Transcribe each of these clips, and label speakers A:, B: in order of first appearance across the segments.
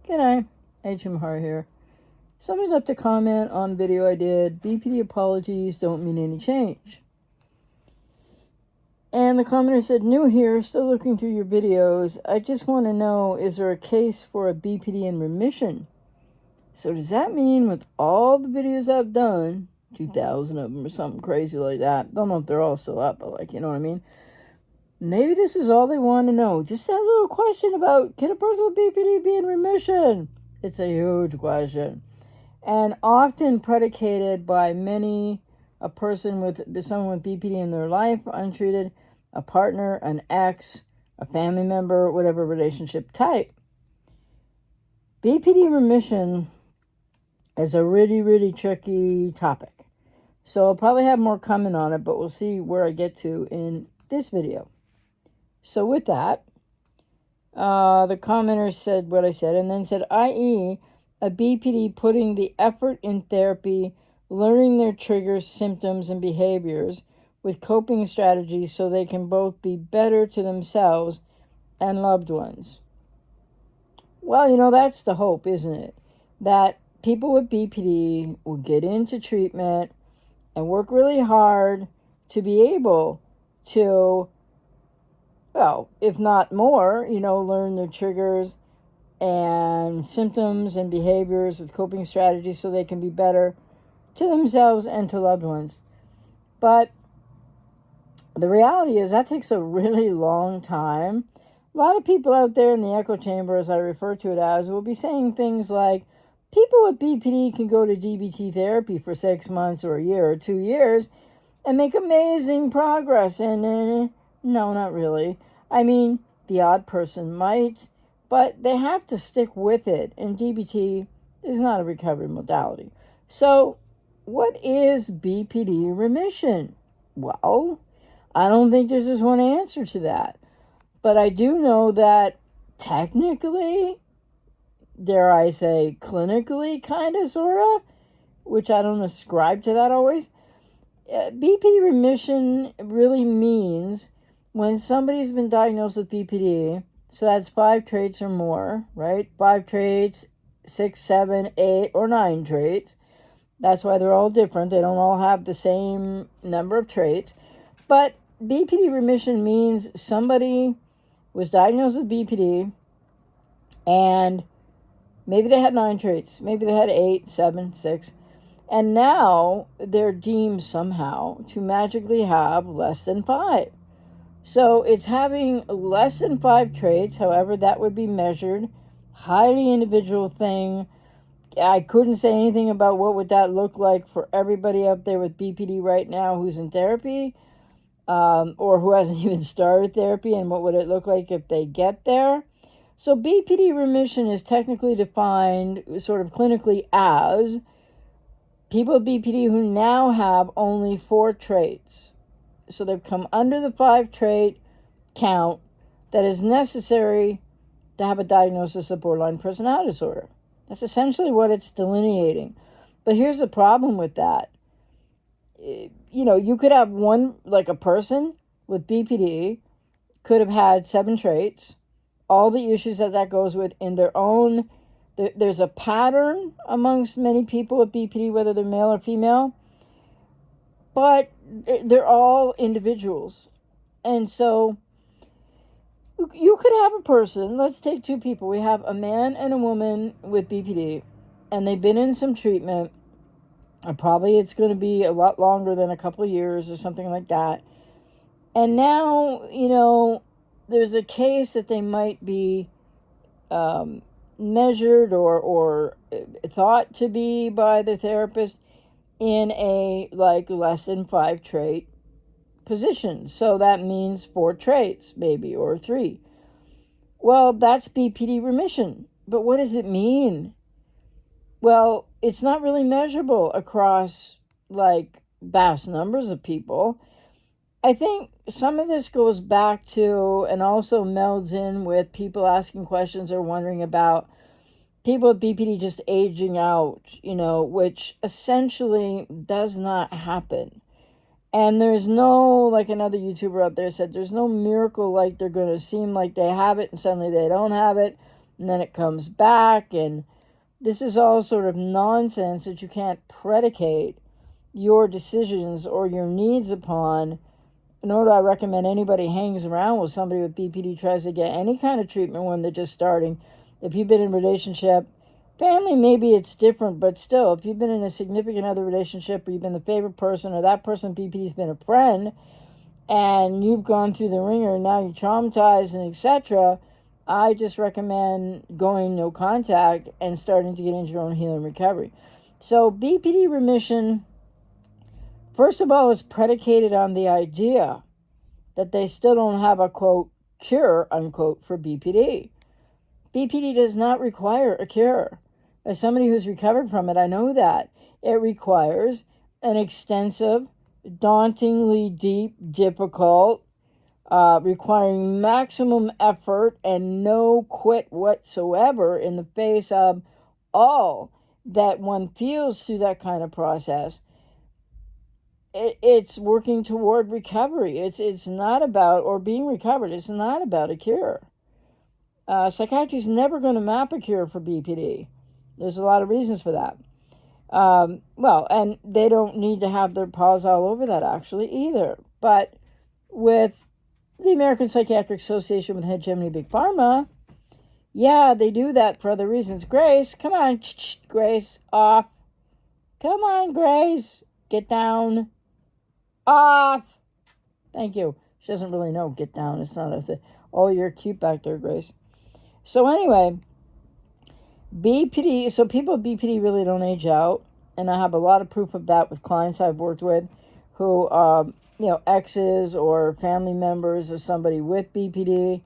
A: G'day, HM Har here. Somebody left a comment on a video I did, BPD apologies don't mean any change. And the commenter said, new here, still looking through your videos. I just want to know, is there a case for a BPD in remission? So does that mean with all the videos I've done, 2,000 of them or something crazy like that, don't know if they're all still up, but you know what I mean? Maybe this is all they want to know. Just that little question about, can a person with BPD be in remission? It's a huge question. And often predicated by a person with someone with BPD in their life, untreated, a partner, an ex, a family member, whatever relationship type. BPD remission is a really, really tricky topic. So I'll probably have more coming on it, but we'll see where I get to in this video. So with that, the commenter said what I said, and then said, i.e., a BPD putting the effort in therapy, learning their triggers, symptoms, and behaviors with coping strategies so they can both be better to themselves and loved ones. Well, that's the hope, isn't it? That people with BPD will get into treatment and work really hard to be able to, well, if not more, learn their triggers and symptoms and behaviors with coping strategies so they can be better to themselves and to loved ones. But the reality is that takes a really long time. A lot of people out there in the echo chamber, as I refer to it as, will be saying things like, people with BPD can go to DBT therapy for 6 months or a year or 2 years and make amazing progress. And no, not really. I mean, the odd person might, but they have to stick with it. And DBT is not a recovery modality. So what is BPD remission? Well, I don't think there's just one answer to that. But I do know that technically, dare I say, clinically, kind of, sort of, which I don't ascribe to that always, BPD remission really means when somebody's been diagnosed with BPD, so that's 5 traits or more, right? 5 traits, 6, 7, 8, or 9 traits. That's why they're all different. They don't all have the same number of traits. But BPD remission means somebody was diagnosed with BPD and maybe they had 9 traits. Maybe they had 8, 7, 6. And now they're deemed somehow to magically have less than 5. So it's having less than 5 traits, however that would be measured. Highly individual thing. I couldn't say anything about what would that look like for everybody up there with BPD right now who's in therapy, or who hasn't even started therapy, and what would it look like if they get there. So BPD remission is technically defined sort of clinically as people with BPD who now have only 4 traits. So they've come under the 5 trait count that is necessary to have a diagnosis of borderline personality disorder. That's essentially what it's delineating. But here's the problem with that. You could have one, like a person with BPD could have had 7 traits, all the issues that goes with in their own. There's a pattern amongst many people with BPD, whether they're male or female, but they're all individuals. And so you could have a person, let's take 2 people. We have a man and a woman with BPD, and they've been in some treatment, and probably it's going to be a lot longer than a couple of years or something like that. And now, there's a case that they might be measured or thought to be by the therapist in a less than 5 trait position. So that means 4 traits maybe, or 3. Well, that's BPD remission. But what does it mean? Well, it's not really measurable across vast numbers of people. I think some of this goes back to and also melds in with people asking questions or wondering about people with BPD just aging out, which essentially does not happen. And there's no, like another YouTuber out there said, there's no miracle they're going to seem like they have it and suddenly they don't have it. and then it comes back, and this is all sort of nonsense that you can't predicate your decisions or your needs upon. Nor do I recommend anybody hangs around with somebody with BPD, tries to get any kind of treatment when they're just starting. If you've been in a relationship, family, maybe it's different, but still, if you've been in a significant other relationship, or you've been the favorite person, or that person BPD's been a friend, and you've gone through the ringer, and now you're traumatized and etc., I just recommend going no contact and starting to get into your own healing recovery. So BPD remission, first of all, is predicated on the idea that they still don't have a, quote, cure, unquote, for BPD. BPD does not require a cure. As somebody who's recovered from it, I know that. It requires an extensive, dauntingly deep, difficult, requiring maximum effort and no quit whatsoever in the face of all that one feels through that kind of process. It's working toward recovery. It's not about, or being recovered, it's not about a cure. Psychiatry is never going to map a cure for BPD. There's a lot of reasons for that. And they don't need to have their paws all over that actually either. But with the American Psychiatric Association with hegemony big pharma, yeah, they do that for other reasons. Grace, come on, Grace, off. Come on, Grace, get down. Off. Thank you. She doesn't really know get down. It's not a thing. Oh, you're cute back there, Grace. So anyway, BPD, so people with BPD really don't age out. And I have a lot of proof of that with clients I've worked with who, exes or family members of somebody with BPD.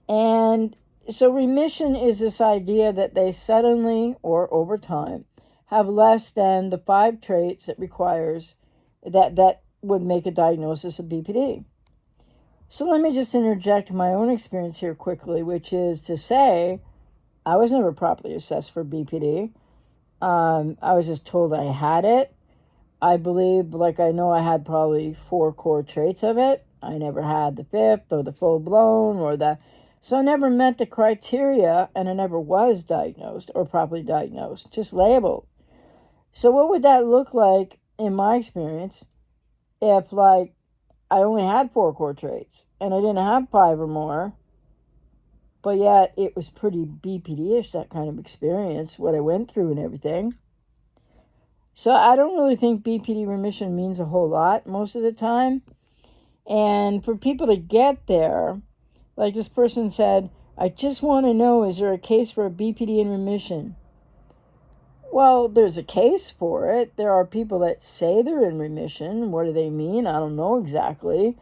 A: And so remission is this idea that they suddenly or over time have less than the 5 traits it requires that would make a diagnosis of BPD. So let me just interject my own experience here quickly, which is to say I was never properly assessed for BPD. I was just told I had it. I believe, I know I had probably 4 core traits of it. I never had the 5th or the full-blown or the... So I never met the criteria, and I never was diagnosed or properly diagnosed, just labeled. So what would that look like in my experience if, I only had 4 core traits and I didn't have 5 or more, but yet it was pretty BPD-ish, that kind of experience, what I went through and everything. So I don't really think BPD remission means a whole lot most of the time. And for people to get there, like this person said, I just want to know, is there a case for a BPD in remission? Well, there's a case for it. There are people that say they're in remission. What do they mean? I don't know exactly.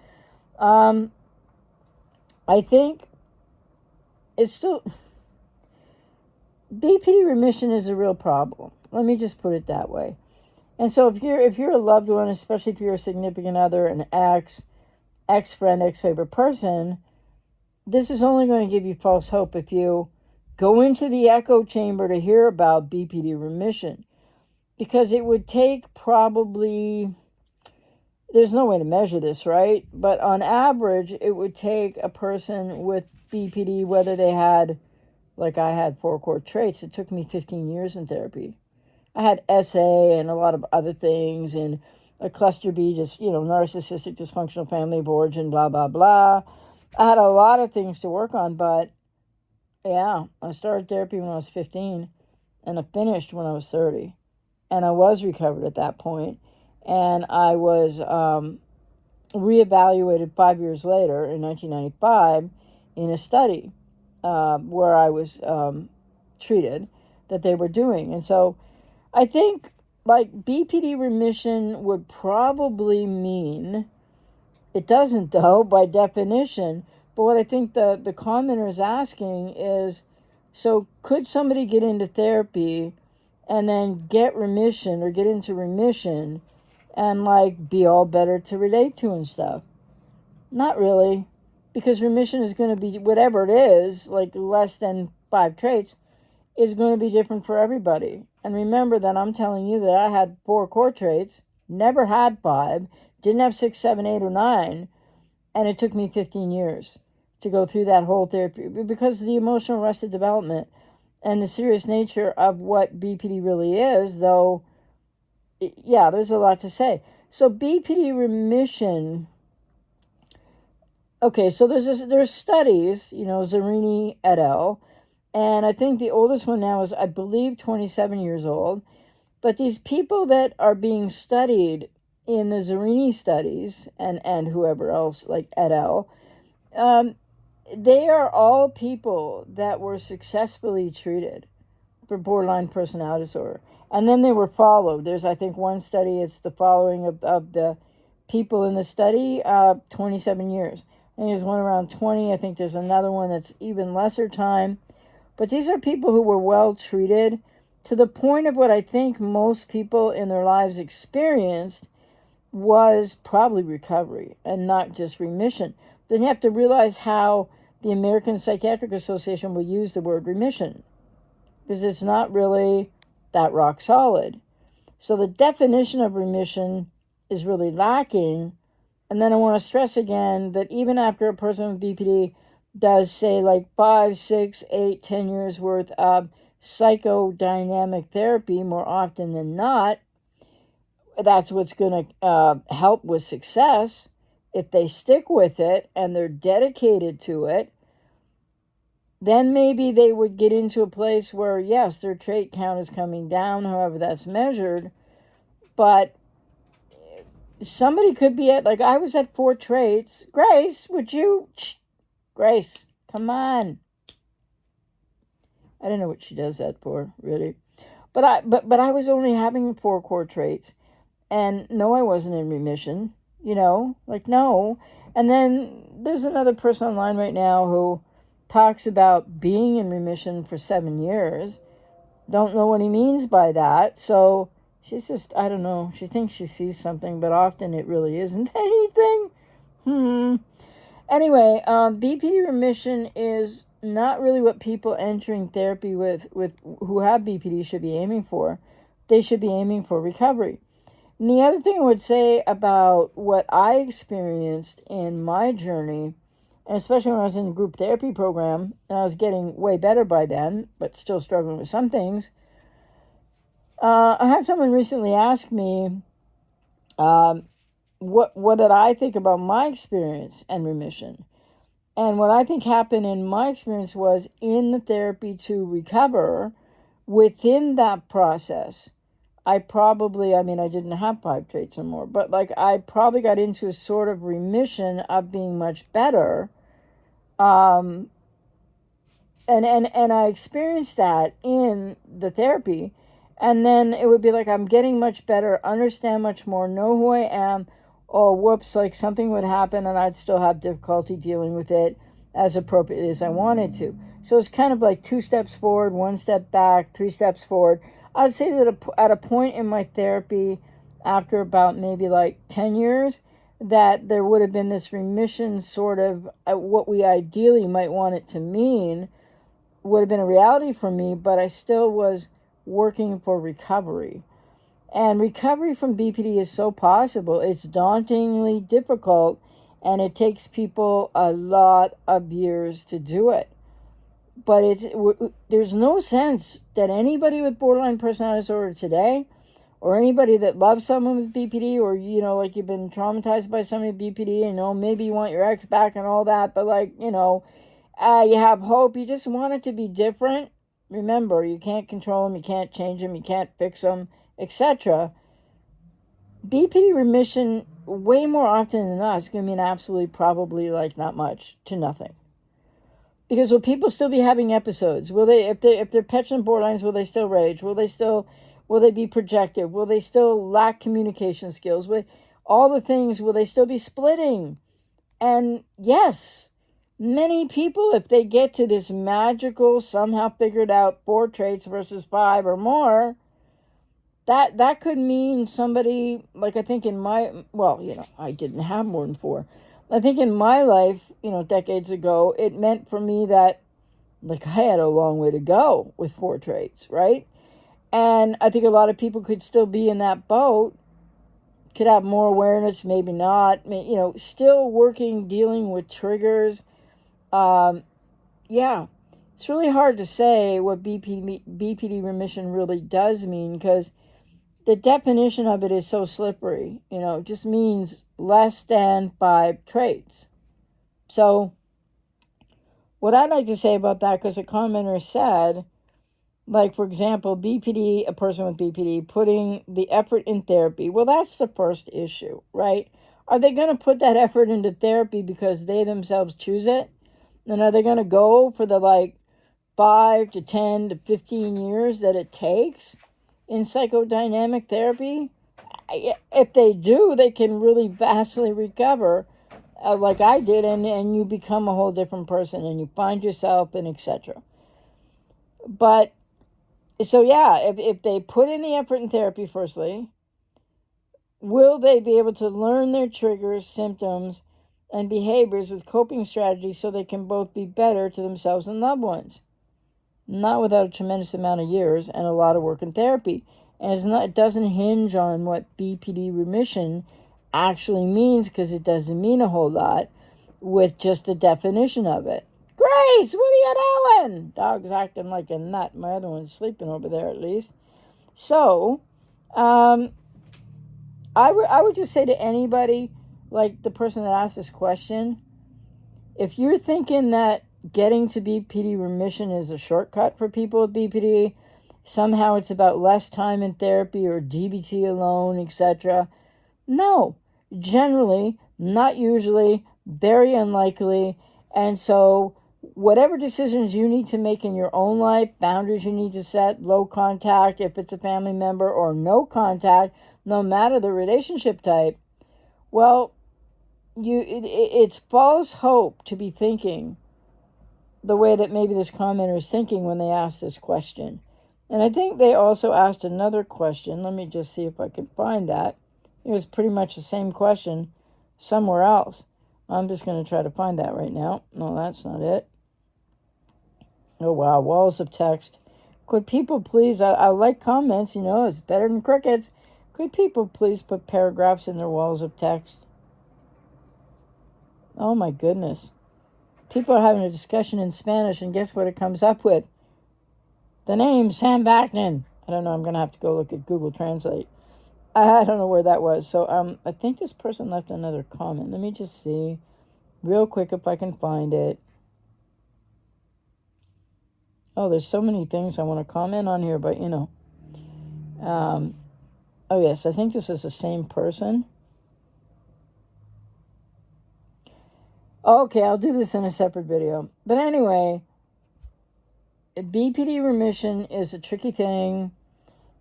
A: I think it's still... BPD remission is a real problem. Let me just put it that way. And so if you're a loved one, especially if you're a significant other, an ex-friend, ex-favorite person, this is only going to give you false hope if you go into the echo chamber to hear about BPD remission. Because it would take probably, there's no way to measure this, right? But on average, it would take a person with BPD, whether they had, like I had 4 core traits, it took me 15 years in therapy. I had SA and a lot of other things, and a cluster B, just, narcissistic dysfunctional family of origin, blah, blah, blah. I had a lot of things to work on, but yeah, I started therapy when I was 15, and I finished when I was 30. And I was recovered at that point, and I was reevaluated 5 years later in 1995 in a study where I was treated that they were doing. And so I think BPD remission would probably mean, it doesn't though by definition, but what I think the commenter is asking is, so could somebody get into therapy and then get remission or get into remission and be all better to relate to and stuff? Not really, because remission is going to be whatever it is, less than 5 traits, is going to be different for everybody. And remember that I'm telling you that I had 4 core traits, never had 5, didn't have 6, 7, 8, or 9, and it took me 15 years to go through that whole therapy because of the emotional arrested development and the serious nature of what BPD really is, though, yeah, there's a lot to say. So BPD remission, okay, so there's studies, Zerini et al., and I think the oldest one now is, I believe, 27 years old. But these people that are being studied in the Zerini studies and whoever else, like et al., they are all people that were successfully treated for borderline personality disorder. And then they were followed. There's, I think, one study, it's the following of the people in the study, 27 years. I think there's one around 20. I think there's another one that's even lesser time. But these are people who were well treated to the point of what I think most people in their lives experienced was probably recovery and not just remission. Then you have to realize how the American Psychiatric Association will use the word remission, because it's not really that rock solid. So the definition of remission is really lacking. And then I want to stress again that even after a person with BPD does, say, like 5, 6, 8, 10 years worth of psychodynamic therapy, more often than not, that's what's going to help with success. If they stick with it and they're dedicated to it, then maybe they would get into a place where, yes, their trait count is coming down, however that's measured. But somebody could be at, like, I was at 4 traits. Grace, would you? Grace, come on. I don't know what she does that for, really. But I was only having 4 core traits. And no, I wasn't in remission, like, no. And then there's another person online right now who talks about being in remission for 7 years. Don't know what he means by that. So she's just, I don't know. She thinks she sees something, but often it really isn't anything. Anyway, BPD remission is not really what people entering therapy with who have BPD should be aiming for. They should be aiming for recovery. And the other thing I would say about what I experienced in my journey, and especially when I was in the group therapy program, and I was getting way better by then, but still struggling with some things, I had someone recently ask me, what did I think about my experience and remission? And what I think happened in my experience was, in the therapy to recover, within that process, I didn't have 5 traits or more, but like I probably got into a sort of remission of being much better. And I experienced that in the therapy. And then it would be like, I'm getting much better, understand much more, know who I am. Oh, whoops, like something would happen and I'd still have difficulty dealing with it as appropriately as I wanted to. So it's kind of like 2 steps forward, 1 step back, 3 steps forward. I'd say that at a point in my therapy, after about maybe like 10 years, that there would have been this remission, sort of what we ideally might want it to mean, would have been a reality for me, but I still was working for recovery. And recovery from BPD is so possible. It's dauntingly difficult, and it takes people a lot of years to do it. But there's no sense that anybody with borderline personality disorder today, or anybody that loves someone with BPD, or, like you've been traumatized by somebody with BPD, maybe you want your ex back and all that, but like, you have hope, you just want it to be different. Remember, you can't control them, you can't change them, you can't fix them, etc. BPD remission, way more often than not, is going to mean absolutely, probably, like, not much to nothing. Because will people still be having episodes? Will they, if they're petulant borderlines, will they still rage? Will they be projective? Will they still lack communication skills? All the things, will they still be splitting? And yes, many people, if they get to this magical, somehow figured out 4 traits versus 5 or more, that could mean somebody, like I think in I didn't have more than 4. I think in my life, decades ago, it meant for me that, like, I had a long way to go with 4 traits, right? And I think a lot of people could still be in that boat, could have more awareness, maybe not, still working, dealing with triggers, Yeah, it's really hard to say what BPD remission really does mean, because the definition of it is so slippery. It just means less than 5 traits. So what I'd like to say about that, because a commenter said, like, for example, BPD, a person with BPD, putting the effort in therapy. Well, that's the first issue, right? Are they going to put that effort into therapy because they themselves choose it? And are they going to go for the 5 to 10 to 15 years that it takes in psychodynamic therapy? If they do, they can really vastly recover, like I did, and you become a whole different person, and you find yourself, and etc. But, so yeah, if they put in the effort in therapy, firstly, will they be able to learn their triggers, symptoms, and behaviors with coping strategies so they can both be better to themselves and loved ones? Not without a tremendous amount of years and a lot of work in therapy. And it doesn't hinge on what BPD remission actually means, because it doesn't mean a whole lot with just the definition of it. Grace, what are you doing? Dog's acting like a nut. My other one's sleeping over there, at least. So, I would just say to anybody, like the person that asked this question, if you're thinking that getting to BPD remission is a shortcut for people with BPD, somehow it's about less time in therapy or DBT alone, etc. No, generally, not usually, very unlikely. And so whatever decisions you need to make in your own life, boundaries you need to set, low contact if it's a family member, or no contact, no matter the relationship type, well, it's false hope to be thinking the way that maybe this commenter is thinking when they asked this question. And I think they also asked another question. Let me just see if I can find that. It was pretty much the same question somewhere else. I'm just going to try to find that right now. No, that's not it. Oh, wow. Walls of text. Could people please, I like comments, it's better than crickets. Could people please put paragraphs in their walls of text? Oh, my goodness. People are having a discussion in Spanish, and guess what it comes up with? The name Sam Vaknin. I don't know. I'm going to have to go look at Google Translate. I don't know where that was. So I think this person left another comment. Let me just see real quick if I can find it. Oh, there's so many things I want to comment on here, but oh, yes, I think this is the same person. Okay, I'll do this in a separate video. But anyway, BPD remission is a tricky thing.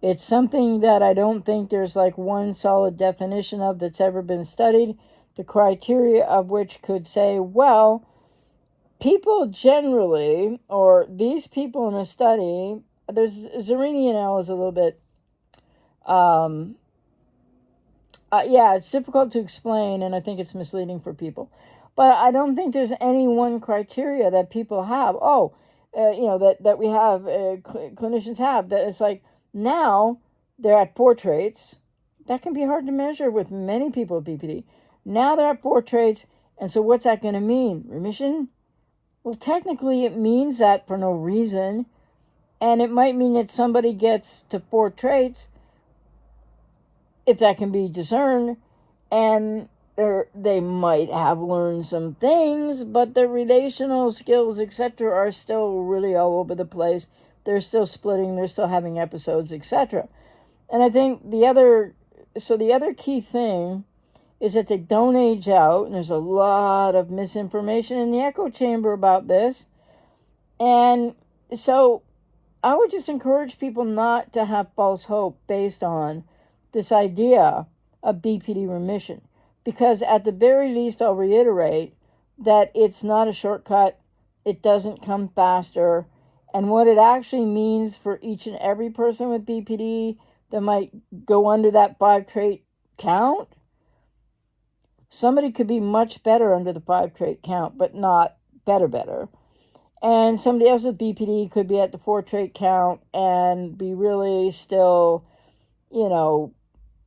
A: It's something that I don't think there's one solid definition of that's ever been studied, the criteria of which could say, well, people generally, or these people in a study, Zerini and L is a little bit, it's difficult to explain, and I think it's misleading for people. But I don't think there's any one criteria that people have. That we have, clinicians have, that it's now they're at 4 traits. That can be hard to measure with many people with BPD. Now they're at 4 traits, and so what's that going to mean? Remission? Well, technically it means that for no reason, and it might mean that somebody gets to 4 traits, if that can be discerned, and they might have learned some things, but the relational skills, etc., are still really all over the place. They're still splitting, they're still having episodes, etc. And I think the other key thing is that they don't age out, and there's a lot of misinformation in the echo chamber about this. And so I would just encourage people not to have false hope based on this idea of BPD remission. Because at the very least, I'll reiterate that it's not a shortcut. It doesn't come faster. And what it actually means for each and every person with BPD that might go under that 5 trait count, somebody could be much better under the 5 trait count, but not better. And somebody else with BPD could be at the 4 trait count and be really still,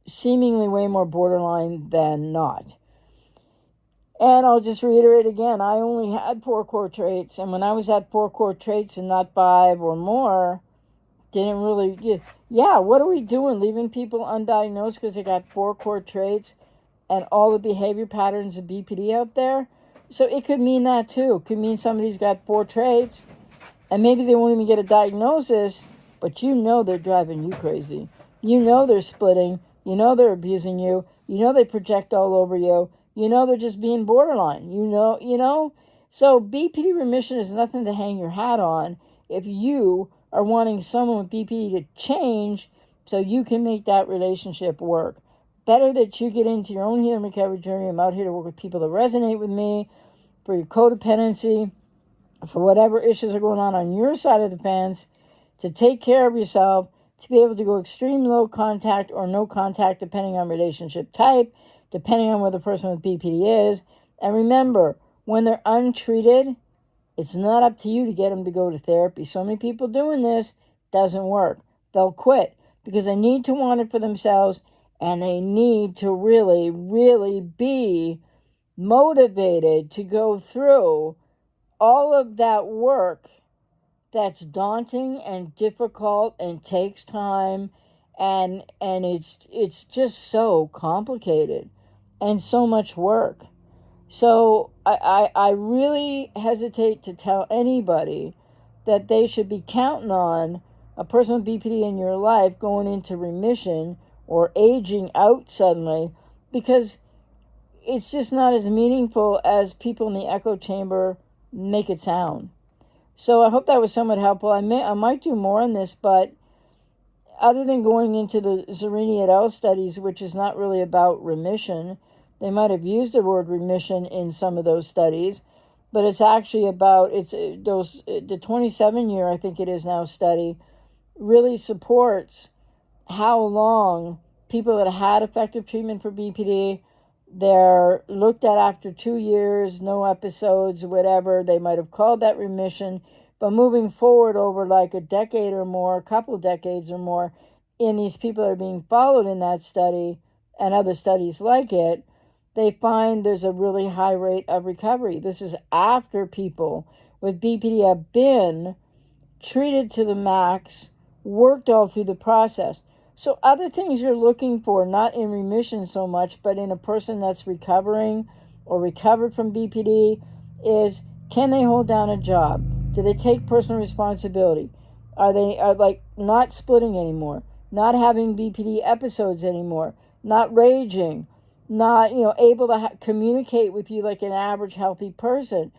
A: seemingly way more borderline than not. And I'll just reiterate again, I only had 4 core traits. And when I was at 4 core traits and not 5 or more, didn't really, yeah, what are we doing? Leaving people undiagnosed because they got 4 core traits and all the behavior patterns of BPD out there? So it could mean that too. It could mean somebody's got 4 traits and maybe they won't even get a diagnosis, but they're driving you crazy. They're splitting. They're abusing you. They project all over you. They're just being borderline. So BPD remission is nothing to hang your hat on if you are wanting someone with BPD to change so you can make that relationship work. Better that you get into your own healing recovery journey. I'm out here to work with people that resonate with me for your codependency, for whatever issues are going on your side of the fence, to take care of yourself, to be able to go extreme low contact or no contact depending on relationship type, depending on where the person with BPD is. And remember, when they're untreated, it's not up to you to get them to go to therapy. So many people doing this, doesn't work. They'll quit because they need to want it for themselves and they need to really, really be motivated to go through all of that work that's daunting and difficult and takes time, and it's just so complicated and so much work. So I really hesitate to tell anybody that they should be counting on a person with BPD in your life going into remission or aging out suddenly, because it's just not as meaningful as people in the echo chamber make it sound. So I hope that was somewhat helpful. I might do more on this, but other than going into the Zerini et al. Studies, which is not really about remission, they might have used the word remission in some of those studies, but it's actually about, the 27-year, I think it is now, study really supports how long people that had effective treatment for BPD, they're looked at after 2 years, no episodes, whatever. They might have called that remission. But moving forward over like a decade or more, a couple decades or more, in these people that are being followed in that study and other studies like it, they find there's a really high rate of recovery. This is after people with BPD have been treated to the max, worked all through the process. So other things you're looking for, not in remission so much, but in a person that's recovering or recovered from BPD, is, can they hold down a job? Do they take personal responsibility? Are they like not splitting anymore? Not having BPD episodes anymore? Not raging? Not able to communicate with you like an average healthy person?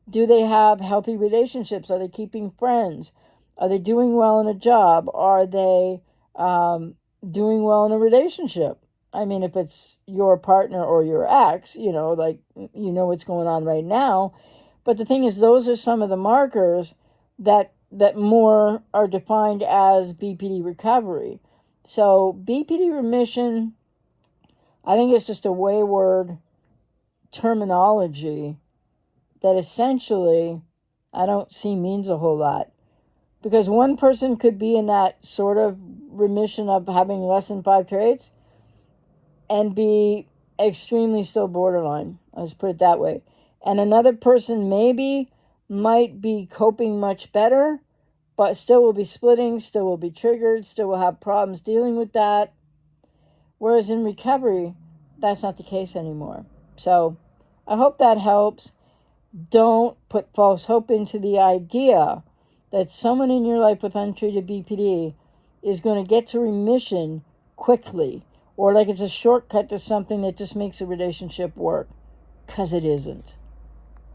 A: Do they have healthy relationships? Are they keeping friends? Are they doing well in a job? Are they doing well in a relationship? I mean, if it's your partner or your ex, what's going on right now. But the thing is, those are some of the markers that more are defined as BPD recovery. So BPD remission, I think it's just a wayward terminology that essentially I don't see means a whole lot. Because one person could be in that sort of remission of having less than 5 traits and be extremely still borderline. Let's put it that way. And another person maybe might be coping much better, but still will be splitting, still will be triggered, still will have problems dealing with that. Whereas in recovery, that's not the case anymore. So I hope that helps. Don't put false hope into the idea that someone in your life with untreated BPD is going to get to remission quickly, or like it's a shortcut to something that just makes a relationship work, because it isn't.